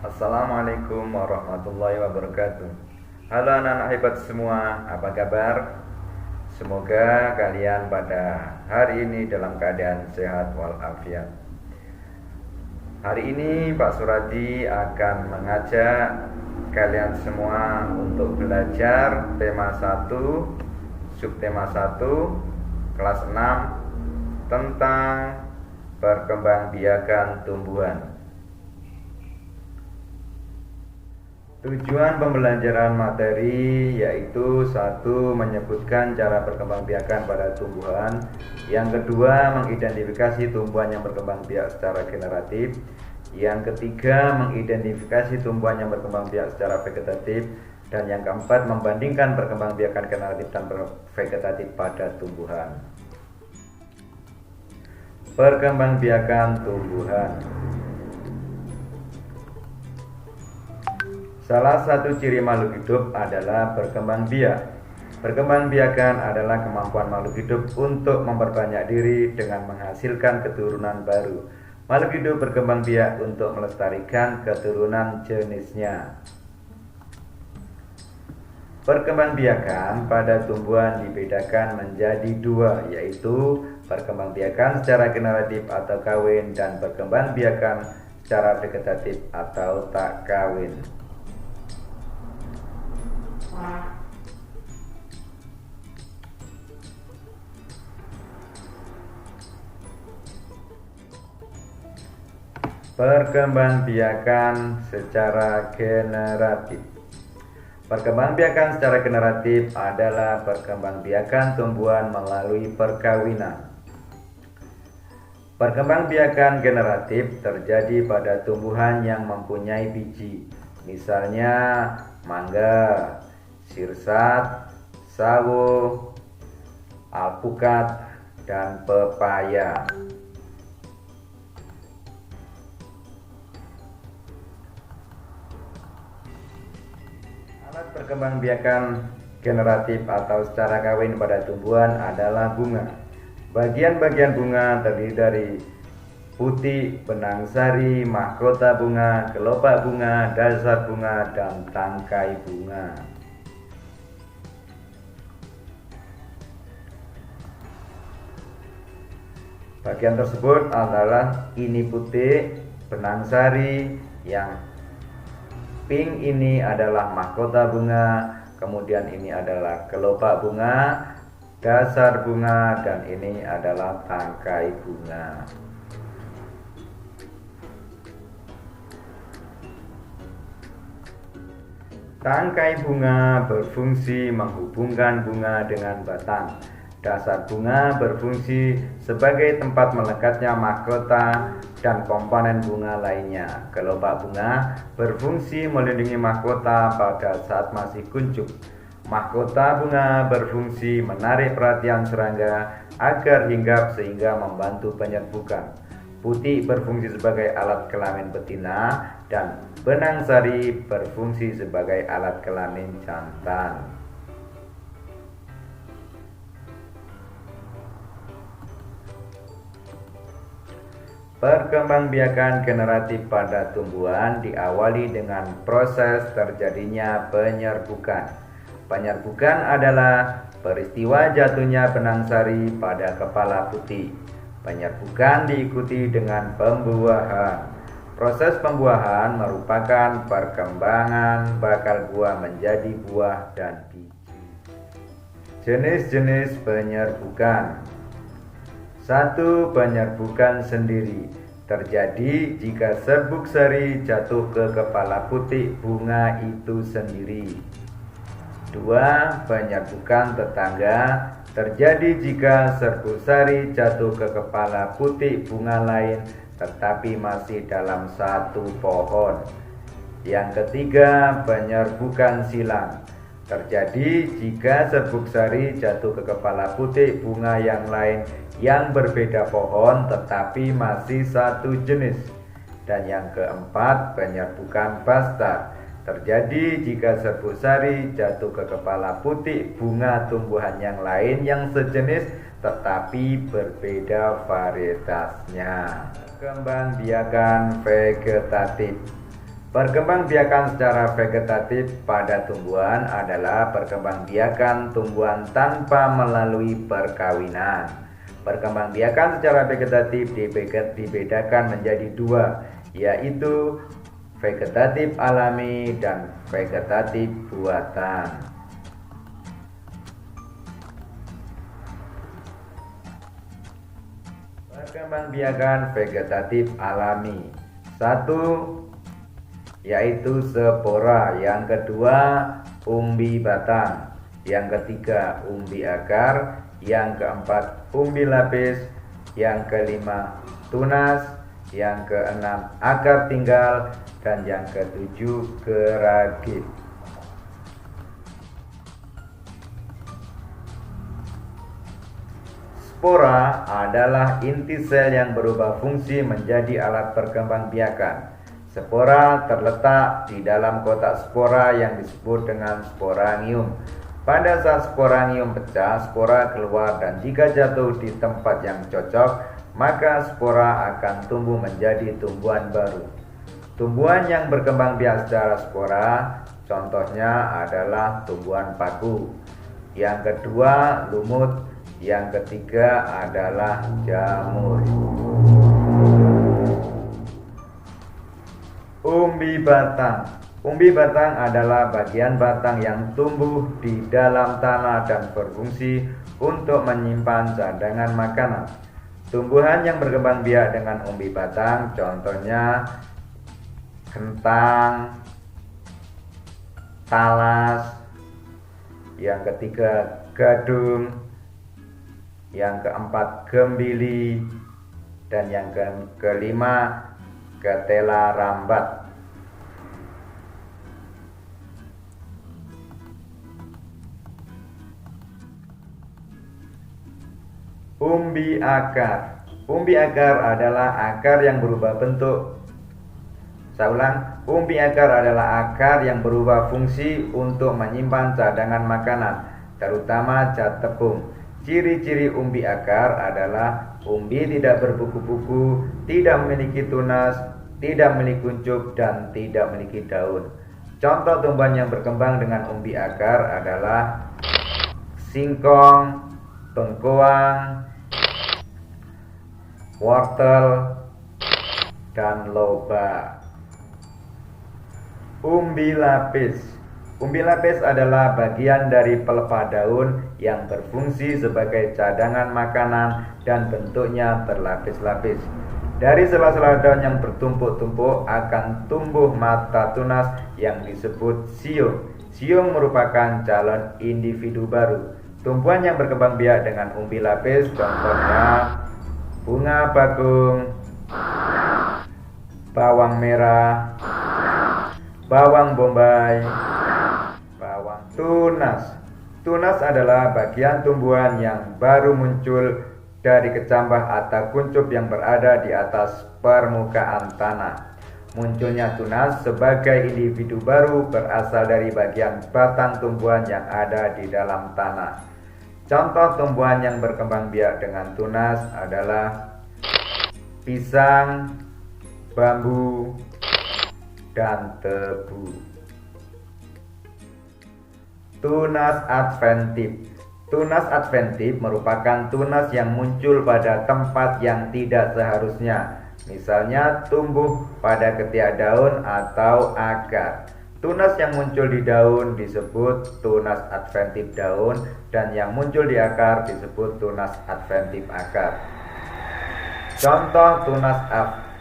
Assalamualaikum warahmatullahi wabarakatuh. Halo anak-anak hebat semua, apa kabar? Semoga kalian pada hari ini dalam keadaan sehat walafiat. Hari ini Pak Suradi akan mengajak kalian semua untuk belajar tema 1, subtema 1, kelas 6 tentang perkembangbiakan tumbuhan. Tujuan pembelajaran materi yaitu 1. Menyebutkan cara perkembangbiakan pada tumbuhan. Yang kedua, mengidentifikasi tumbuhan yang berkembang biak secara generatif. Yang ketiga, mengidentifikasi tumbuhan yang berkembang biak secara vegetatif. Dan yang keempat, membandingkan perkembangbiakan generatif dan vegetatif pada tumbuhan. Perkembangbiakan tumbuhan. Salah satu ciri makhluk hidup adalah berkembang biak. Perkembangbiakan adalah kemampuan makhluk hidup untuk memperbanyak diri dengan menghasilkan keturunan baru. Makhluk hidup berkembang biak untuk melestarikan keturunan jenisnya. Perkembangbiakan pada tumbuhan dibedakan menjadi 2, yaitu perkembangbiakan secara generatif atau kawin dan perkembangbiakan secara vegetatif atau tak kawin. Perkembangbiakan secara generatif. Perkembangbiakan secara generatif adalah perkembangbiakan tumbuhan melalui perkawinan. Perkembangbiakan generatif terjadi pada tumbuhan yang mempunyai biji, misalnya mangga, sirsat, sawo, alpukat, dan pepaya. Alat perkembangbiakan generatif atau secara kawin pada tumbuhan adalah bunga. Bagian-bagian bunga terdiri dari putik, benang sari, mahkota bunga, kelopak bunga, dasar bunga, dan tangkai bunga. Bagian tersebut adalah ini putik, benang sari, yang pink ini adalah mahkota bunga, kemudian ini adalah kelopak bunga, dasar bunga, dan ini adalah tangkai bunga. Tangkai bunga berfungsi menghubungkan bunga dengan batang. Dasar bunga berfungsi sebagai tempat melekatnya mahkota dan komponen bunga lainnya. Kelopak bunga berfungsi melindungi mahkota pada saat masih kuncup. Mahkota bunga berfungsi menarik perhatian serangga agar hinggap sehingga membantu penyerbukan. Putik berfungsi sebagai alat kelamin betina dan benang sari berfungsi sebagai alat kelamin jantan. Perkembangbiakan generatif pada tumbuhan diawali dengan proses terjadinya penyerbukan. Penyerbukan adalah peristiwa jatuhnya benang sari pada kepala putik. Penyerbukan diikuti dengan pembuahan. Proses pembuahan merupakan perkembangan bakal buah menjadi buah dan biji. Jenis-jenis penyerbukan. 1. Penyerbukan sendiri terjadi jika serbuk sari jatuh ke kepala putik bunga itu sendiri. 2. Penyerbukan tetangga terjadi jika serbuk sari jatuh ke kepala putik bunga lain tetapi masih dalam satu pohon. Yang ketiga, penyerbukan silang terjadi jika serbuk sari jatuh ke kepala putik bunga yang lain yang berbeda pohon tetapi masih satu jenis. Dan yang keempat, penyerbukan basta terjadi jika serbuk sari jatuh ke kepala putik bunga tumbuhan yang lain yang sejenis tetapi berbeda varietasnya. Perkembangbiakan vegetatif. Perkembangbiakan secara vegetatif pada tumbuhan adalah perkembangbiakan tumbuhan tanpa melalui perkawinan. Perkembangbiakan secara vegetatif dibedakan menjadi dua, yaitu vegetatif alami dan vegetatif buatan. Perkembangbiakan vegetatif alami. 1. Yaitu spora, yang kedua umbi batang, yang ketiga umbi akar, yang keempat umbi lapis, yang kelima tunas, yang keenam akar tinggal, dan yang ketujuh gerage. Spora adalah inti sel yang berubah fungsi menjadi alat perkembangbiakan. Spora terletak di dalam kotak spora yang disebut dengan sporangium. Pada saat sporangium pecah, spora keluar, dan jika jatuh di tempat yang cocok, maka spora akan tumbuh menjadi tumbuhan baru. Tumbuhan yang berkembang biak secara spora, contohnya adalah tumbuhan paku. Yang kedua lumut, yang ketiga adalah jamur. Umbi batang. Umbi batang adalah bagian batang yang tumbuh di dalam tanah dan berfungsi untuk menyimpan cadangan makanan. Tumbuhan yang berkembang biak dengan umbi batang contohnya kentang, talas, yang ketiga gadung, yang keempat gembili, dan yang kelima ketela rambat. Umbi akar. Umbi akar adalah akar yang berubah bentuk. Saya ulang, umbi akar adalah akar yang berubah fungsi untuk menyimpan cadangan makanan, terutama zat tepung. Ciri-ciri umbi akar adalah umbi tidak berbuku-buku, tidak memiliki tunas, tidak memiliki kuncup, dan tidak memiliki daun. Contoh tumbuhan yang berkembang dengan umbi akar adalah singkong, bengkoang, wortel, dan loba. Umbi lapis. Umbi lapis adalah bagian dari pelepah daun yang berfungsi sebagai cadangan makanan dan bentuknya berlapis-lapis. Dari sela-sela daun yang bertumpuk-tumpuk akan tumbuh mata tunas yang disebut siung. Siung merupakan calon individu baru. Tumbuhan yang berkembang biak dengan umbi lapis contohnya bunga bakung, bawang merah, bawang bombay, bawang tunas. Tunas adalah bagian tumbuhan yang baru muncul dari kecambah atau kuncup yang berada di atas permukaan tanah. Munculnya tunas sebagai individu baru berasal dari bagian batang tumbuhan yang ada di dalam tanah. Contoh tumbuhan yang berkembang biak dengan tunas adalah pisang, bambu, dan tebu. Tunas adventif. Tunas adventif merupakan tunas yang muncul pada tempat yang tidak seharusnya, misalnya tumbuh pada ketiak daun atau akar. Tunas yang muncul di daun disebut tunas adventif daun, dan yang muncul di akar disebut tunas adventif akar. Contoh tunas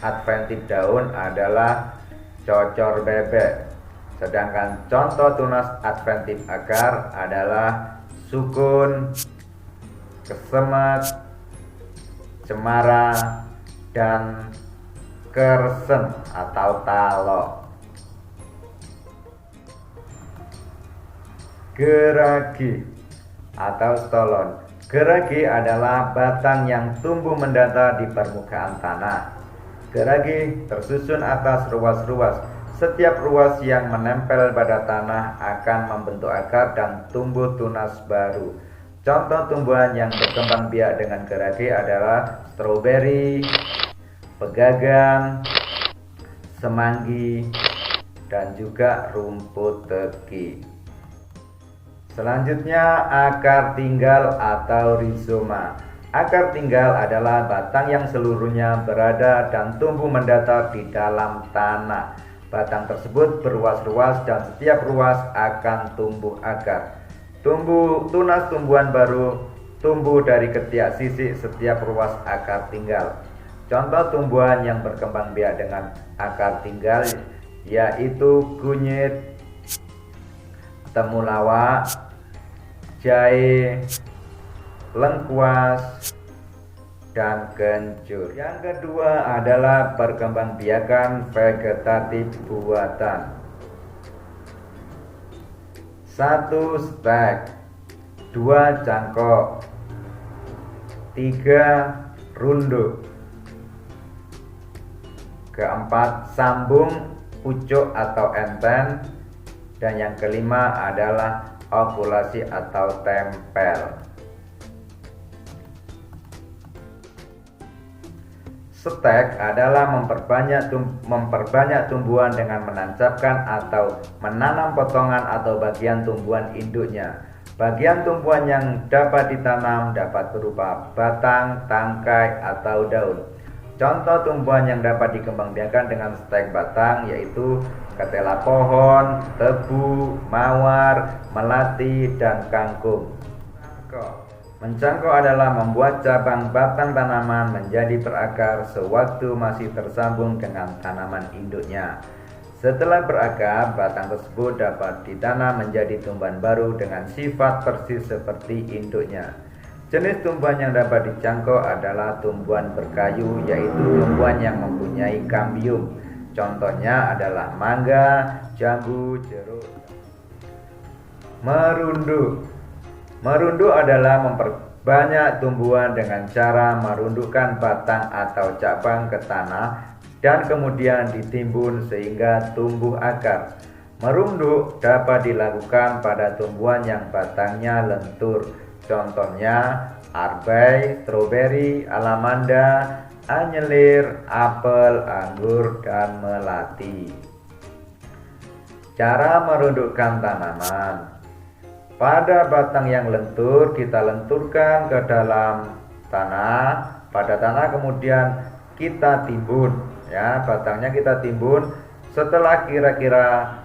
adventif daun adalah cocor bebek, sedangkan contoh tunas adventif akar adalah sukun, kesemek, cemara, dan kersen atau talok. Gerage atau stolon. Gerage adalah batang yang tumbuh mendatar di permukaan tanah. Gerage tersusun atas ruas-ruas. Setiap ruas yang menempel pada tanah akan membentuk akar dan tumbuh tunas baru. Contoh tumbuhan yang berkembang biak dengan gerage adalah stroberi, pegagan, semanggi, dan juga rumput teki. Selanjutnya, akar tinggal atau rizoma. Akar tinggal adalah batang yang seluruhnya berada dan tumbuh mendatar di dalam tanah. Batang tersebut berruas-ruas dan setiap ruas akan tumbuh akar. Tunas tumbuhan baru tumbuh dari ketiak sisik setiap ruas akar tinggal. Contoh tumbuhan yang berkembang biak dengan akar tinggal yaitu kunyit, temulawak, jahe, lengkuas, dan kencur. Yang kedua adalah perkembangbiakan vegetatif buatan. 1 stek, 2 cangkok, 3 runduk, keempat sambung pucuk atau enten, dan yang kelima adalah okulasi atau tempel. Stek adalah memperbanyak tumbuhan dengan menancapkan atau menanam potongan atau bagian tumbuhan induknya. Bagian tumbuhan yang dapat ditanam dapat berupa batang, tangkai, atau daun. Contoh tumbuhan yang dapat dikembangbiakan dengan stek batang yaitu ketela pohon, tebu, mawar, melati, dan kangkung. Mencangkok adalah membuat cabang batang tanaman menjadi berakar sewaktu masih tersambung dengan tanaman induknya. Setelah berakar, batang tersebut dapat ditanam menjadi tumbuhan baru dengan sifat persis seperti induknya. Jenis tumbuhan yang dapat dicangkok adalah tumbuhan berkayu, yaitu tumbuhan yang mempunyai kambium. Contohnya adalah mangga, jambu, jeruk. Merunduk adalah memperbanyak tumbuhan dengan cara merundukkan batang atau cabang ke tanah dan kemudian ditimbun sehingga tumbuh akar. Merunduk dapat dilakukan pada tumbuhan yang batangnya lentur. Contohnya arbai, stroberi, alamanda, anyelir, apel, anggur, dan melati. Cara merundukkan tanaman. Pada batang yang lentur kita lenturkan ke dalam tanah. Pada tanah kemudian kita timbun, ya, batangnya kita timbun. Setelah kira-kira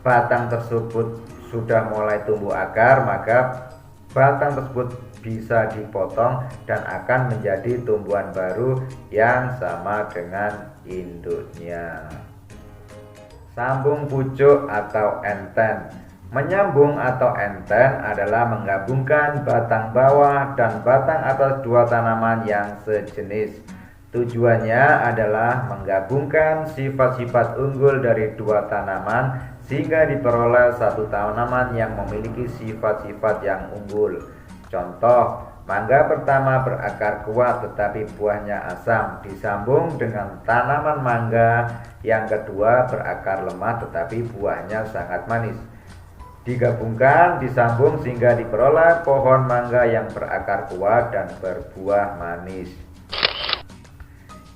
batang tersebut sudah mulai tumbuh akar, maka batang tersebut bisa dipotong dan akan menjadi tumbuhan baru yang sama dengan induknya. Sambung pucuk atau enten. Menyambung atau enten adalah menggabungkan batang bawah dan batang atas dua tanaman yang sejenis. Tujuannya adalah menggabungkan sifat-sifat unggul dari dua tanaman sehingga diperoleh satu tanaman yang memiliki sifat-sifat yang unggul. Contoh, mangga pertama berakar kuat tetapi buahnya asam, disambung dengan tanaman mangga yang kedua berakar lemah tetapi buahnya sangat manis. Digabungkan, disambung sehingga diperoleh pohon mangga yang berakar kuat dan berbuah manis.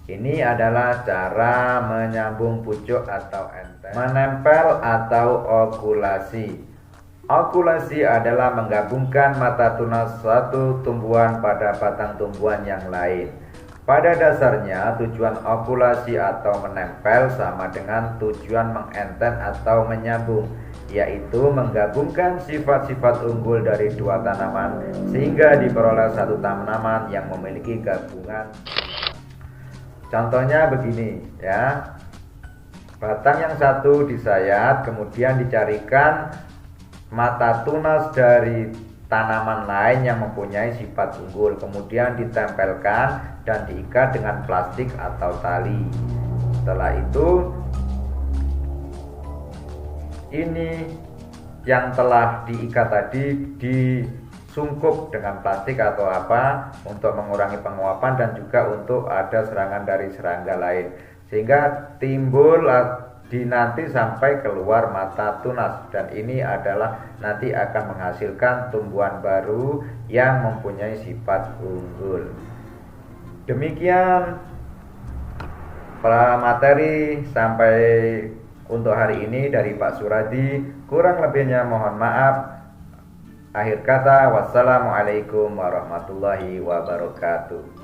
Ini adalah cara menyambung pucuk atau enten. Menempel atau okulasi. Okulasi adalah menggabungkan mata tunas satu tumbuhan pada batang tumbuhan yang lain. Pada dasarnya, tujuan okulasi atau menempel sama dengan tujuan mengenten atau menyambung, yaitu menggabungkan sifat-sifat unggul dari dua tanaman sehingga diperoleh satu tanaman yang memiliki gabungan. Contohnya begini, ya. Batang yang satu disayat, kemudian dicarikan mata tunas dari tanaman lain yang mempunyai sifat unggul, kemudian ditempelkan dan diikat dengan plastik atau tali. Setelah itu, ini yang telah diikat tadi disungkup dengan plastik atau apa untuk mengurangi penguapan dan juga untuk ada serangan dari serangga lain, sehingga timbul nanti sampai keluar mata tunas, dan ini adalah nanti akan menghasilkan tumbuhan baru yang mempunyai sifat unggul. Demikian materi sampai untuk hari ini dari Pak Suradi. Kurang lebihnya mohon maaf. Akhir kata, wassalamualaikum warahmatullahi wabarakatuh.